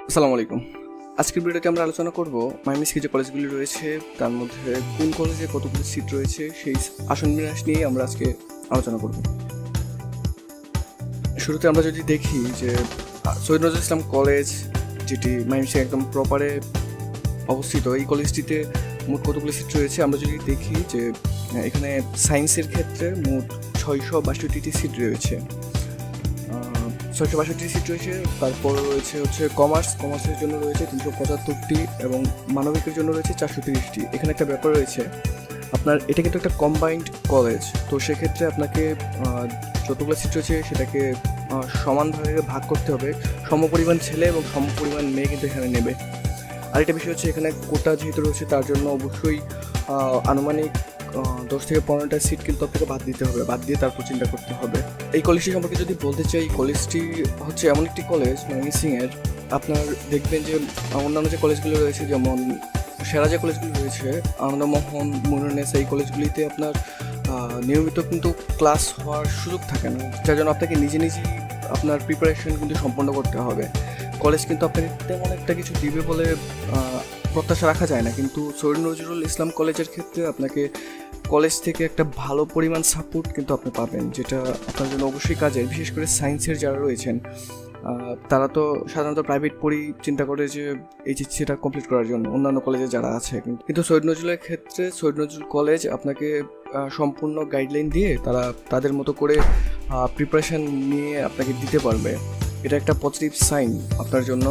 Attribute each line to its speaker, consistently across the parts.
Speaker 1: আসসালামু আলাইকুম। আজকের ভিডিওতে আমরা আলোচনা করব ময়মনসিংহে যে কলেজগুলি রয়েছে তার মধ্যে কোন কলেজে কতগুলো সিট রয়েছে সেই আসন বিন্যাস নিয়ে আমরা আজকে আলোচনা করব। শুরুতে আমরা যদি দেখি যে সৈয়দ নজরুল ইসলাম কলেজ, যেটি ময়মনসিংহে একদম প্রপারে অবস্থিত, এই কলেজটিতে মোট কতগুলো সিট রয়েছে আমরা যদি দেখি যে এখানে সায়েন্সের ক্ষেত্রে মোট 662টি সিট রয়েছে। 662টি সিট রয়েছে। তারপর রয়েছে কমার্সের জন্য রয়েছে 375টি এবং মানবিকের জন্য রয়েছে 430টি। এখানে একটা ব্যাপার রয়েছে, আপনার এটা কিন্তু একটা কম্বাইন্ড কলেজ, তো সেক্ষেত্রে আপনাকে যতগুলো সিট রয়েছে সেটাকে সমানভাবে ভাগ করতে হবে। সমপরিমাণ ছেলে এবং সমপরিমাণ মেয়ে কিন্তু এখানে নেবে। আরেকটা বিষয় হচ্ছে, এখানে কোটা যেহেতু রয়েছে তার জন্য অবশ্যই আনুমানিক 10 থেকে 15টা সিট কিন্তু আপনাকে বাদ দিতে হবে, বাদ দিয়ে তারপর চিন্তা করতে হবে। এই কলেজটি সম্পর্কে যদি বলতে চাই, কলেজটি হচ্ছে এমন একটি কলেজ ময়মনসিংহের, আপনার দেখবেন যে অন্যান্য যে কলেজগুলো রয়েছে, যেমন সেরা যে কলেজগুলো রয়েছে আনন্দমোহন, মুনুরনেসা, এই কলেজগুলিতে আপনার নিয়মিত কিন্তু ক্লাস হওয়ার সুযোগ থাকে না, যার জন্য আপনাকে নিজেই আপনার প্রিপারেশন কিন্তু সম্পন্ন করতে হবে। কলেজ কিন্তু আপনাকে তেমন একটা কিছু দিবে বলে প্রত্যাশা রাখা যায় না, কিন্তু সৈয়দ নজরুল ইসলাম কলেজের ক্ষেত্রে আপনাকে কলেজ থেকে একটা ভালো পরিমাণ সাপোর্ট কিন্তু আপনি পাবেন, যেটা আপনার জন্য অবশ্যই কাজের। বিশেষ করে সায়েন্সের যারা রয়েছেন তারা তো সাধারণত প্রাইভেট পড়েই চিন্তা করে যে এইচএসসিটা কমপ্লিট করার জন্য, অন্যান্য কলেজে যারা আছে। কিন্তু সৈয়দ নজরুলের ক্ষেত্রে সৈয়দ নজরুল কলেজ আপনাকে সম্পূর্ণ গাইডলাইন দিয়ে তারা তাদের মতো করে প্রিপারেশান নিয়ে আপনাকে দিতে পারবে। এটা একটা পজিটিভ সাইন আপনার জন্য,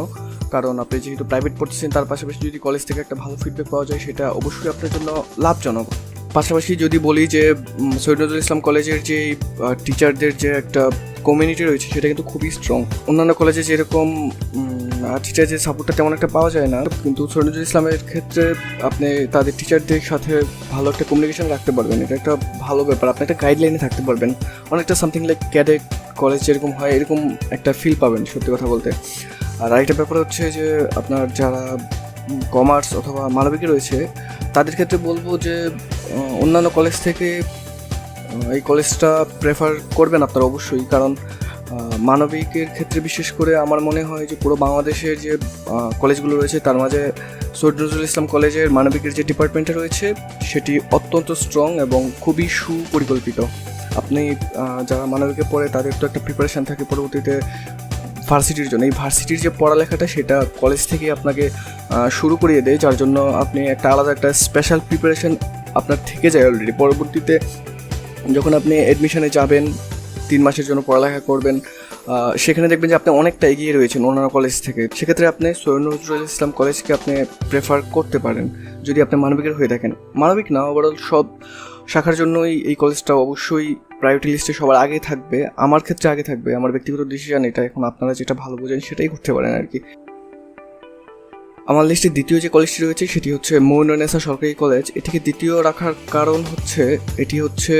Speaker 1: কারণ আপনি যেহেতু প্রাইভেট পড়তেছেন তার পাশাপাশি যদি কলেজ থেকে একটা ভালো ফিডব্যাক পাওয়া যায় সেটা অবশ্যই আপনার জন্য লাভজনক। পাশাপাশি যদি বলি যে সৈয়দ নজরুল ইসলাম কলেজের যে টিচারদের যে একটা কমিউনিটি রয়েছে সেটা কিন্তু খুবই স্ট্রং। অন্যান্য কলেজে যেরকম টিচারদের সাপোর্টটা তেমন একটা পাওয়া যায় না, কিন্তু সৈয়দ নজরুল ইসলামের ক্ষেত্রে আপনি তাদের টিচারদের সাথে ভালো একটা কমিউনিকেশন রাখতে পারবেন। এটা একটা ভালো ব্যাপার, আপনি একটা গাইডলাইনে থাকতে পারবেন। অনেকটা সামথিং লাইক ক্যাডেট কলেজ যেরকম হয় এরকম একটা ফিল পাবেন সত্যি কথা বলতে। আর আরেকটা ব্যাপার হচ্ছে যে আপনার যারা কমার্স অথবা মানবিকে রয়েছে তাদের ক্ষেত্রে বলবো যে অন্যান্য কলেজ থেকে এই কলেজটা প্রেফার করবেন আপনারা অবশ্যই, কারণ মানবিকের ক্ষেত্রে বিশেষ করে আমার মনে হয় যে পুরো বাংলাদেশের যে কলেজগুলো রয়েছে তার মাঝে সৈয়দ নজরুল ইসলাম কলেজের মানবিকের যে ডিপার্টমেন্টটা রয়েছে সেটি অত্যন্ত স্ট্রং এবং খুবই সুপরিকল্পিত। আপনি যারা মানবিকে পড়ে তাদের তো একটা প্রিপারেশান থাকে পরবর্তীতে ভার্সিটির জন্য, এই ভার্সিটির যে পড়ালেখাটা সেটা কলেজ থেকে আপনাকে শুরু করিয়ে দেয়, যার জন্য আপনি একটা আলাদা একটা স্পেশাল প্রিপারেশান আপনার থেকে যায় অলরেডি। পরবর্তীতে যখন আপনি অ্যাডমিশনে যাবেন 3 মাসের জন্য পড়ালেখা করবেন, সেখানে দেখবেন যে আপনি অনেকটা এগিয়ে রয়েছেন অন্যান্য কলেজ থেকে। সেক্ষেত্রে আপনি সৈয়দ নজরুল ইসলাম কলেজকে আপনি প্রেফার করতে পারেন যদি আপনি মানবিকের হয়ে থাকেন। মানবিক না, ওভারঅল সব শাখার জন্যই এই কলেজটা অবশ্যই প্রায়োরিটি লিস্টে সবার আগে থাকবে। আমার ক্ষেত্রে আগে থাকবে, আমার ব্যক্তিগত ডিসিশন এটা। এখন আপনারা যেটা ভালো বোঝেন সেটাই করতে পারেন আর কি। আমার লিস্টে দ্বিতীয় যে কলেজটি রয়েছে সেটি হচ্ছে মুনুরনেসা সরকারি কলেজ। এটিকে দ্বিতীয় রাখার কারণ হচ্ছে এটি হচ্ছে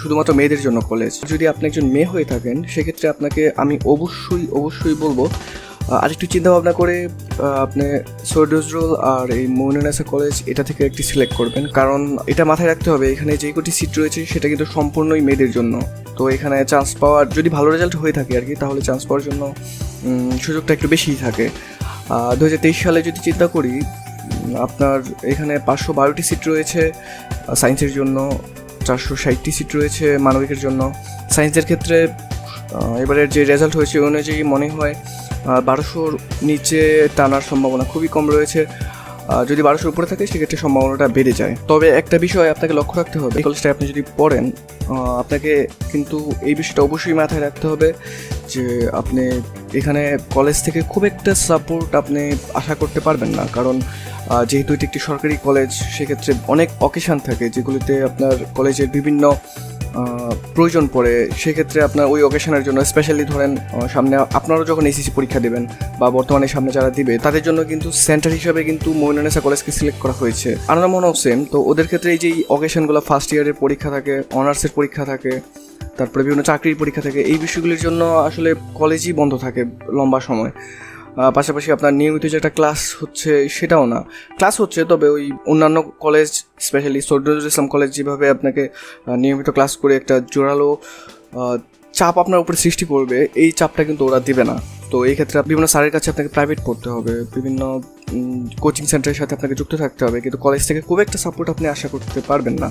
Speaker 1: শুধুমাত্র মেয়েদের জন্য কলেজ। যদি আপনি একজন মেয়ে হয়ে থাকেন সেক্ষেত্রে আপনাকে আমি অবশ্যই বলবো আরেকটু চিন্তা ভাবনা করে আপনি সৈয়দ নজরুল আর এই মুনুরনেসা কলেজ এটা থেকে একটি সিলেক্ট করবেন, কারণ এটা মাথায় রাখতে হবে এখানে যে কটি সিট রয়েছে সেটা কিন্তু সম্পূর্ণই মেয়েদের জন্য। তো এখানে চান্স পাওয়ার, যদি ভালো রেজাল্ট হয়ে থাকে আর কি, তাহলে চান্স পাওয়ার জন্য সুযোগটা একটু বেশিই থাকে। 2023 সালে যদি চিন্তা করি, আপনার এখানে 512টি সিট রয়েছে সায়েন্সের জন্য, 460টি সিট রয়েছে মানবিকের জন্য। সায়েন্সের ক্ষেত্রে এবারের যে রেজাল্ট হয়েছে ওই অনুযায়ী মনে হয় 1200-র নিচে টানার সম্ভাবনা খুবই কম রয়েছে। যদি 1200-র উপরে থাকে সেক্ষেত্রে সম্ভাবনাটা বেড়ে যায়। তবে একটা বিষয় আপনাকে লক্ষ্য রাখতে হবে, এই কলেজটায় আপনি যদি পড়েন আপনাকে কিন্তু এই বিষয়টা অবশ্যই মাথায় রাখতে হবে যে আপনি এখানে কলেজ থেকে খুব একটা সাপোর্ট আপনি আশা করতে পারবেন না, কারণ যেহেতু এটি একটি সরকারি কলেজ সেক্ষেত্রে অনেক অকেশান থাকে যেগুলিতে আপনার কলেজের বিভিন্ন প্রয়োজন পড়ে। সেক্ষেত্রে আপনার ওই অকেশনের জন্য স্পেশালি ধরেন সামনে আপনারাও যখন এসএসসি পরীক্ষা দেবেন বা বর্তমানে সামনে যারা দিবে তাদের জন্য কিন্তু সেন্টার হিসাবে কিন্তু মুনুরনেসা কলেজকে সিলেক্ট করা হয়েছে। আনন্দমোহনও সেম। তো ওদের ক্ষেত্রে এই যে অকেশনগুলো, ফার্স্ট ইয়ারের পরীক্ষা থাকে, অনার্সের পরীক্ষা থাকে, তারপরে বিভিন্ন চাকরির পরীক্ষা থাকে, এই বিষয়গুলির জন্য আসলে কলেজই বন্ধ থাকে লম্বা সময়। পাশাপাশি আপনার নিয়মিত যে একটা ক্লাস হচ্ছে সেটাও না, ক্লাস হচ্ছে তবে ওই অন্যান্য college specially Syed Nazrul Islam college যেভাবে আপনাকে নিয়মিত ক্লাস করে একটা জোরালো চাপ আপনার উপরে সৃষ্টি করবে, এই চাপটা কিন্তু ওরা দিবে না। তো তো এই ক্ষেত্রে বিভিন্ন স্যারের কাছে আপনাকে প্রাইভেট পড়তে হবে, বিভিন্ন কোচিং সেন্টারের সাথে আপনাকে যুক্ত থাকতে হবে, কিন্তু কলেজ থেকে খুব একটা সাপোর্ট আপনি আশা করতে পারবেন না।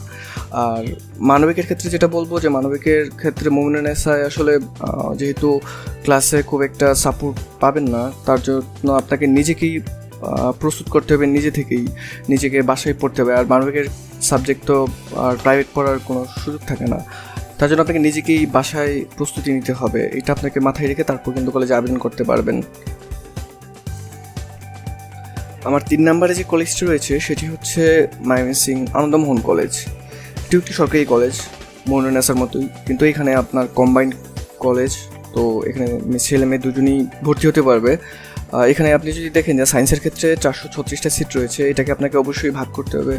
Speaker 1: আর মানবিকের ক্ষেত্রে যেটা বলবো, যে মানবিকের ক্ষেত্রে মোমিনুন্নেছায় আসলে যেহেতু ক্লাসে খুব একটা সাপোর্ট পাবেন না, তার জন্য আপনাকে নিজেকেই প্রস্তুত করতে হবে, নিজেকে বাসায় পড়তে হবে। আর মানবিকের সাবজেক্ট তো আর প্রাইভেট পড়ার কোনো সুযোগ থাকে না, তার জন্য আপনাকে নিজেকেই বাসায় প্রস্তুতি নিতে হবে। এটা আপনাকে মাথায় রেখে তারপর কিন্তু কলেজে আবেদন করতে পারবেন। আমার 3 নম্বরে যে কলেজটি রয়েছে সেটি হচ্ছে ময়মনসিংহ আনন্দমোহন কলেজ। এটি একটি সরকারি কলেজ, মোমিনুন্নেছার মতোই, কিন্তু এখানে আপনার কম্বাইন্ড কলেজ, তো এখানে ছেলে মেয়ে দুজনেই ভর্তি হতে পারবে। এখানে আপনি যদি দেখেন যে সায়েন্সের ক্ষেত্রে 436টা সিট রয়েছে, এটাকে আপনাকে অবশ্যই ভাগ করতে হবে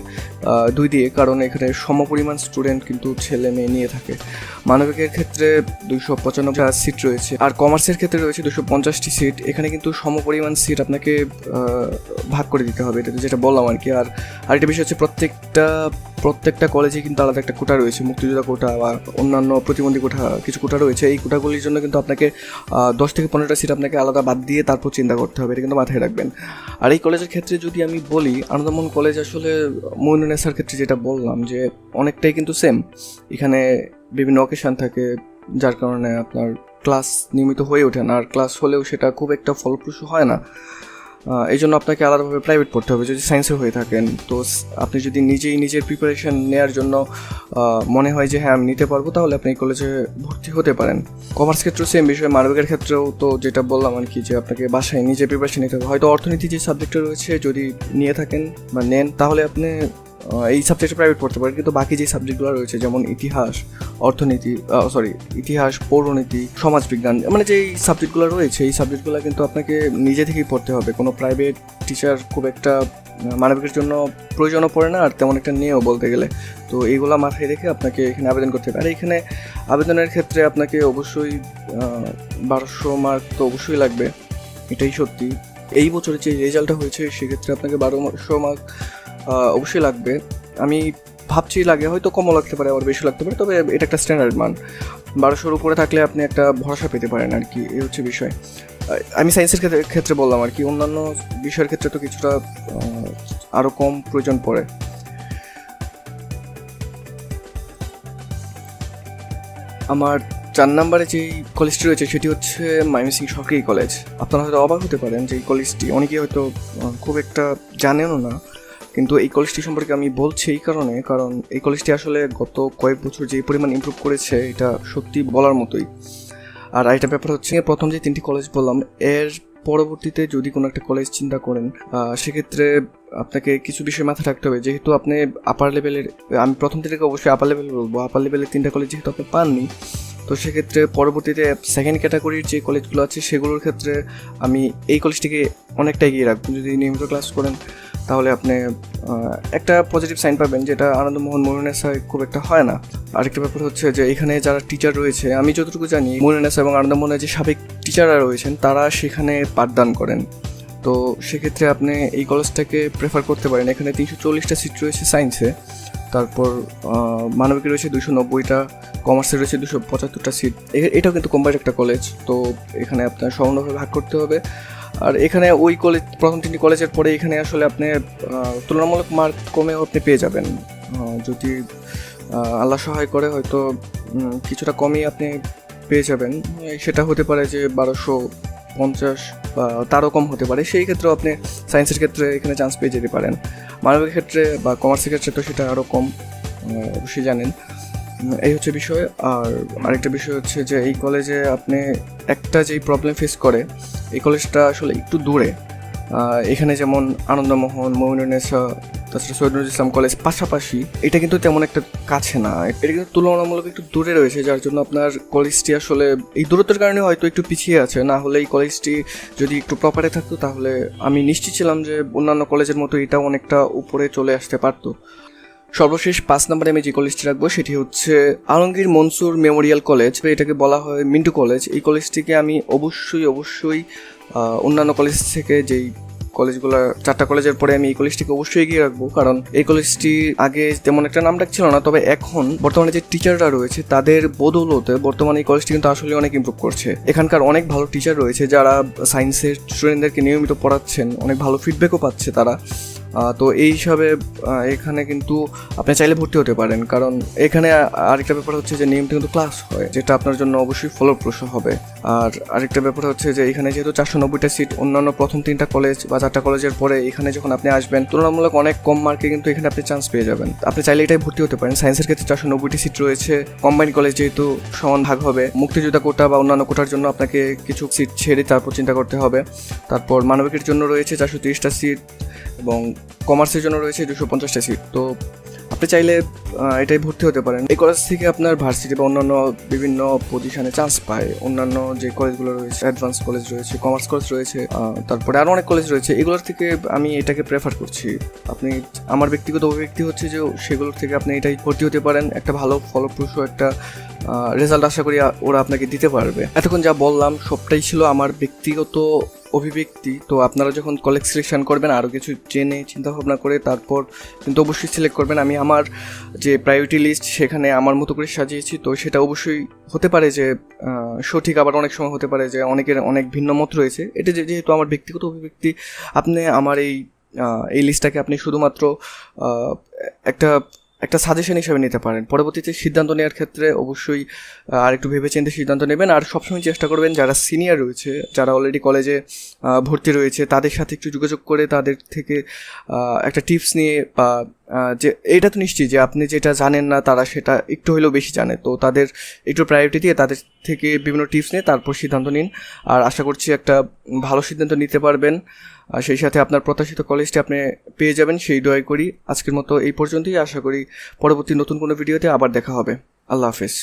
Speaker 1: 2 দিয়ে, কারণ এখানে সমপরিমাণ স্টুডেন্ট কিন্তু ছেলে মেয়ে নিয়ে থাকে। মানবিকের ক্ষেত্রে 295টা সিট রয়েছে, আর কমার্সের ক্ষেত্রে রয়েছে 250টি সিট। এখানে কিন্তু সমপরিমাণ সিট আপনাকে ভাগ করে দিতে হবে, এটা যেটা বললাম আর কি। আর আরেকটা বিষয় হচ্ছে প্রত্যেকটা কলেজে কিন্তু আলাদা একটা কোটা রয়েছে, মুক্তিযোদ্ধা কোটা বা অন্যান্য প্রতিবন্ধী কোটা, কিছু কোটা রয়েছে। এই কোটাগুলির জন্য কিন্তু আপনাকে 10 থেকে 15টা সিট আপনাকে আলাদা বাদ দিয়ে তারপর চিন্তা করতে হবে, এটা কিন্তু মাথায় রাখবেন। আর এই কলেজের ক্ষেত্রে যদি আমি বলি, আনন্দমোহন কলেজ আসলে মোমিনুন্নেছার ক্ষেত্রে যেটা বললাম যে অনেকটাই কিন্তু সেম। এখানে বিভিন্ন অকেশন থাকে, যার কারণে আপনার ক্লাস নিয়মিত হয়ে ওঠে না, আর ক্লাস হলেও সেটা খুব একটা ফলপ্রসূ হয় না। এই জন্য আপনাকে আলাদাভাবে প্রাইভেট পড়তে হবে যদি সায়েন্সের হয়ে থাকেন। তো আপনি যদি নিজের প্রিপারেশন নেওয়ার জন্য মনে হয় যে হ্যাঁ আমি নিতে পারবো, তাহলে আপনি এই কলেজে ভর্তি হতে পারেন। কমার্স ক্ষেত্রেও সেম বিষয়, মানবিকের ক্ষেত্রেও তো যেটা বললাম আর কি, যে আপনাকে বাসায় নিজে প্রিপারেশন নিতে হবে। হয়তো অর্থনীতি যে সাবজেক্টটা রয়েছে যদি নিয়ে থাকেন বা নেন, তাহলে আপনি এই সাবজেক্টে প্রাইভেট পড়তে পারেন, কিন্তু বাকি যে সাবজেক্টগুলো রয়েছে যেমন ইতিহাস, পৌরনীতি, সমাজবিজ্ঞান, মানে যে সাবজেক্টগুলো রয়েছে এই সাবজেক্টগুলো কিন্তু আপনাকে নিজে থেকেই পড়তে হবে। কোনো প্রাইভেট টিচার খুব একটা মানবিকের জন্য প্রয়োজনও পড়ে না, আর তেমন একটা নিয়েও বলতে গেলে। তো এইগুলো মাথায় রেখে আপনাকে এখানে আবেদন করতে হবে। আর এখানে আবেদনের ক্ষেত্রে আপনাকে অবশ্যই 1200 মার্ক তো অবশ্যই লাগবে, এটাই সত্যি। এই বছরে যে রেজাল্টটা হয়েছে সেক্ষেত্রে আপনাকে 1200 মার্ক অবশ্যই লাগবে। আমি ভাবছি লাগে, হয়তো কমও লাগতে পারে, আবার বেশি লাগতে পারে, তবে এটা একটা স্ট্যান্ডার্ড মান। 1200-র উপরে থাকলে আপনি একটা ভরসা পেতে পারেন আর কি, এই হচ্ছে বিষয়। আমি সায়েন্সের ক্ষেত্রে বললাম আর কি, অন্যান্য বিষয়ের ক্ষেত্রে তো কিছুটা আরও কম প্রয়োজন পড়ে। আমার 4 নম্বরে যেই কলেজটি রয়েছে সেটি হচ্ছে ময়মনসিংহ সরকারি কলেজ। আপনারা হয়তো অবাক হতে পারেন যে এই কলেজটি অনেকেই হয়তো খুব একটা জানেনও না, কিন্তু এই কলেজটি সম্পর্কে আমি বলছি এই কারণ এই কলেজটি আসলে গত কয়েক বছর যে পরিমাণ ইমপ্রুভ করেছে এটা সত্যি বলার মতোই। আর আরেকটা ব্যাপার হচ্ছে, প্রথম যে 3টি কলেজ বললাম, এর পরবর্তীতে যদি কোনো একটা কলেজ চিন্তা করেন, সেক্ষেত্রে আপনাকে কিছু বিষয় মাথায় রাখতে হবে। যেহেতু আপনি আপার লেভেলের, আমি প্রথম থেকে অবশ্যই আপার লেভেল বলবো, আপার লেভেলের 3টা কলেজ যেহেতু আপনি পাননি, তো সেক্ষেত্রে পরবর্তীতে সেকেন্ড ক্যাটাগরির যে কলেজগুলো আছে সেগুলোর ক্ষেত্রে আমি এই কলেজটিকে অনেকটা এগিয়ে রাখবো। যদি নিয়মিত ক্লাস করেন তাহলে আপনি একটা পজিটিভ সাইন পাবেন, যেটা আনন্দমোহন মোমিনুন্নেছায় খুব একটা হয় না। আরেকটা ব্যাপার হচ্ছে যে এখানে যারা টিচার রয়েছে, আমি যতটুকু জানি মোমিনুন্নেছা এবং আনন্দমোহনের যে সাবেক টিচাররা রয়েছেন তারা সেখানে পাঠদান করেন। তো সেক্ষেত্রে আপনি এই কলেজটাকে প্রেফার করতে পারেন। এখানে 340টা সিট রয়েছে সায়েন্সে, তারপর মানবিকে রয়েছে 290টা, কমার্সে রয়েছে 275টা সিট। এটাও কিন্তু কম্বাইন্ড একটা কলেজ, তো এখানে আপনার সমানভাবে ভাগ করতে হবে। আর এখানে ওই কলেজ, প্রথম 3টি কলেজের পরে এখানে আসলে আপনি তুলনামূলক মার্ক কমেও আপনি পেয়ে যাবেন, যদি আল্লাহ সহায় করে হয়তো কিছুটা কমই আপনি পেয়ে যাবেন। সেটা হতে পারে যে 1250 বা তারও কম হতে পারে। সেই ক্ষেত্রেও আপনি সায়েন্সের ক্ষেত্রে এখানে চান্স পেয়ে যেতে পারেন। মানবিকের ক্ষেত্রে বা কমার্সের ক্ষেত্রে তো সেটা আরও কম, অবশ্যই জানেন। এই হচ্ছে বিষয়। আর আরেকটা বিষয় হচ্ছে যে এই কলেজে আপনি একটা যেই প্রবলেম ফেস করে, এই কলেজটা আসলে একটু দূরে। এখানে যেমন আনন্দমোহন, মোমিনুন্নেছা, তাছাড়া সৈয়দ নজরুল ইসলাম কলেজ পাশাপাশি, এটা কিন্তু তেমন একটা কাছে না, এটা কিন্তু তুলনামূলক একটু দূরে রয়েছে, যার জন্য আপনার কলেজটি আসলে এই দূরত্বের কারণে হয়তো একটু পিছিয়ে আছে। না হলে এই কলেজটি যদি একটু প্রপারে থাকতো তাহলে আমি নিশ্চিত ছিলাম যে অন্যান্য কলেজের মতো এটাও অনেকটা উপরে চলে আসতে পারতো। সর্বশেষ 5 নম্বরে আমি যে কলেজটি রাখবো সেটি হচ্ছে আলমগীর মনসুর মেমোরিয়াল কলেজ, এটাকে বলা হয় মিন্টু কলেজ। এই কলেজটিকে আমি অবশ্যই অন্যান্য কলেজ থেকে যেই কলেজগুলো 4টা কলেজের পরে আমি এই কলেজটিকে অবশ্যই এগিয়ে রাখবো, কারণ এই কলেজটি আগে তেমন একটা নাম ডাক ছিল না, তবে এখন বর্তমানে যে টিচাররা রয়েছে তাদের বদৌলতে বর্তমানে এই কলেজটি কিন্তু আসলে অনেক ইমপ্রুভ করছে। এখানকার অনেক ভালো টিচার রয়েছে যারা সায়েন্সের স্টুডেন্টদেরকে নিয়মিত পড়াচ্ছেন, অনেক ভালো ফিডব্যাকও পাচ্ছে তারা। তো এই হিসাবে এখানে কিন্তু আপনি চাইলে ভর্তি হতে পারেন, কারণ এখানে আরেকটা ব্যাপার হচ্ছে যে নিয়মিত কিন্তু ক্লাস হয়, যেটা আপনার জন্য অবশ্যই ফলপ্রসূ হবে। আর আরেকটা ব্যাপার হচ্ছে যে এখানে যেহেতু 490টা সিট, অন্যান্য প্রথম 3টা কলেজ বা 4টা কলেজের পরে এখানে যখন আপনি আসবেন তুলনামূলক অনেক কম মার্কে কিন্তু এখানে আপনি চান্স পেয়ে যাবেন। আপনি চাইলে এটাই ভর্তি হতে পারেন। সায়েন্সের ক্ষেত্রে 490টি সিট রয়েছে, কম্বাইন্ড কলেজ যেহেতু সমান ভাগ হবে, মুক্তিযোদ্ধা কোটা বা অন্যান্য কোটার জন্য আপনাকে কিছু সিট ছেড়ে তারপর চিন্তা করতে হবে। তারপর মানবিকের জন্য রয়েছে 430টা সিট এবং কমার্সের জন্য রয়েছে 250টা সিট। তো আপনি চাইলে এটাই ভর্তি হতে পারেন। এই কলেজ থেকে আপনার ভার্সিটি বা অন্যান্য বিভিন্ন পজিশনে চান্স পায়। অন্যান্য যে কলেজগুলো রয়েছে, অ্যাডভান্স কলেজ রয়েছে, কমার্স কলেজ রয়েছে, তারপরে আরও অনেক কলেজ রয়েছে, এগুলোর থেকে আমি এটাকে প্রেফার করছি। আপনি, আমার ব্যক্তিগত অভিব্যক্তি হচ্ছে যে সেগুলোর থেকে আপনি এটাই ভর্তি হতে পারেন। একটা ভালো ফলপ্রসূ একটা রেজাল্ট আশা করি ওরা আপনাকে দিতে পারবে। এতক্ষণ যা বললাম সবটাই ছিল আমার ব্যক্তিগত অভিব্যক্তি। তো আপনারা যখন কলেজ সিলেকশন করবেন আরও কিছু জেনে চিন্তাভাবনা করে তারপর কিন্তু অবশ্যই সিলেক্ট করবেন। আমি আমার যে প্রায়োরিটি লিস্ট সেখানে আমার মতো করে সাজিয়েছি, তো সেটা অবশ্যই হতে পারে যে সঠিক, আবার অনেক সময় হতে পারে যে অনেকের অনেক ভিন্ন মত রয়েছে। এটা যেহেতু আমার ব্যক্তিগত অভিব্যক্তি, আপনি আমার এই লিস্টটাকে আপনি শুধুমাত্র একটা সাজেশন হিসেবে নিতে পারেন। পরবর্তীতে সিদ্ধান্ত নেওয়ার ক্ষেত্রে অবশ্যই আর একটু ভেবেচিন্তে সিদ্ধান্ত নেবেন। আর সবসময় চেষ্টা করবেন যারা সিনিয়র রয়েছে, যারা অলরেডি কলেজে ভর্তি রয়েছে, তাদের সাথে একটু যোগাযোগ করে তাদের থেকে একটা টিপস নিয়ে, বা যে এটা তো নিশ্চিত যে আপনি যেটা জানেন না তারা সেটা একটু হলেও বেশি জানে, তো তাদের একটু প্রায়োরিটি দিয়ে তাদের থেকে বিভিন্ন টিপস নিয়ে তারপর সিদ্ধান্ত নিন। আর আশা করছি একটা ভালো সিদ্ধান্ত নিতে পারবেন, আর সেই সাথে আপনার প্রত্যাশিত কলেজটি আপনি পেয়ে যাবেন, সেই দোয়াই করি। আজকের মতো এই পর্যন্তই। আশা করি পরবর্তী নতুন কোনো ভিডিওতে আবার দেখা হবে। আল্লাহ হাফেজ।